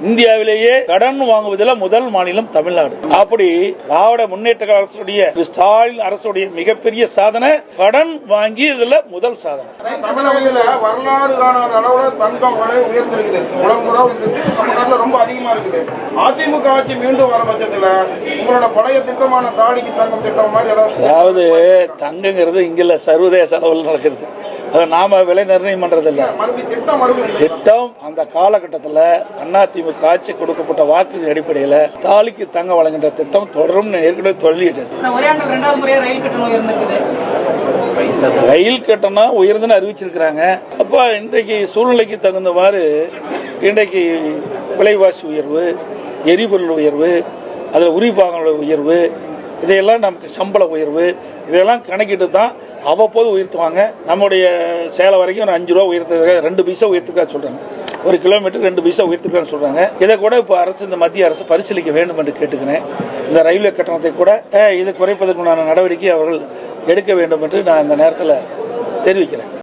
இந்தியாவிலேயே கடன் வாங்குவதில் முதல் மாநிலம் தமிழ்நாடு. அப்படி திராவிட முன்னேற்ற அரசுடைய ஸ்டாலின் அரசுடைய மிகப்பெரிய சாதனை கடன் வாங்கி இதுல முதல் சாதனை. தமிழகத்தில் வரலாறு காணாத அளவுல தங்கம் விலை உயர்ந்திருக்குது. தமிழ்நாட்டில் ரொம்ப அதிகமா இருக்குது. அதிமுக ஆட்சி மீண்டும் வர பட்சத்தில் உங்களோட பழைய திட்டமான தாடிக்கு தங்கம் திட்டம் மாதிரி அதாவது தங்கங்கிறது இங்க சர்வதேச அளவில் நடக்கிறது. நாம விலை நிர்ணயம் பண்றதில்ல. திட்டம் அந்த காலகட்டத்தில் அதிமுக ஆட்சி கொடுக்கப்பட்ட வாக்கு அடிப்படையில் தாலிக்கு தங்கம் வழங்குகின்ற திட்டம் தொடரும் ஏற்கனவே சொல்லிட்டது. ரயில் கட்டணம் உயர்ந்துன்னு அறிவிச்சிருக்கிறாங்க. அப்ப இன்றைக்கு சூழ்நிலைக்கு தகுந்தவாறு இன்றைக்கு விலைவாசி உயர்வு, எரிபொருள் உயர்வு, அதில் உரிபாகங்களோட உயர்வு, இதையெல்லாம் நமக்கு சம்பள உயர்வு, இதெல்லாம் கணக்கிட்டு தான் அவ்வப்போது உயர்த்துவாங்க. நம்முடைய சேலம் வரைக்கும் ஒரு 5 ரூபா உயர்த்துறதுக்காக 2 பைசா உயர்த்துக்கா சொல்றாங்க. ஒரு கிலோமீட்டர் 2 பைசா உயர்த்துக்கான்னு சொல்றாங்க. இதை கூட இப்போ அரசு, இந்த மத்திய அரசு பரிசீலிக்க வேண்டும் என்று கேட்டுக்கிறேன். இந்த ரயில்வே கட்டணத்தை கூட இது குறைப்பதற்குண்டான நடவடிக்கை அவர்கள் எடுக்க வேண்டும் என்று நான் இந்த நேரத்தில் தெரிவிக்கிறேன்.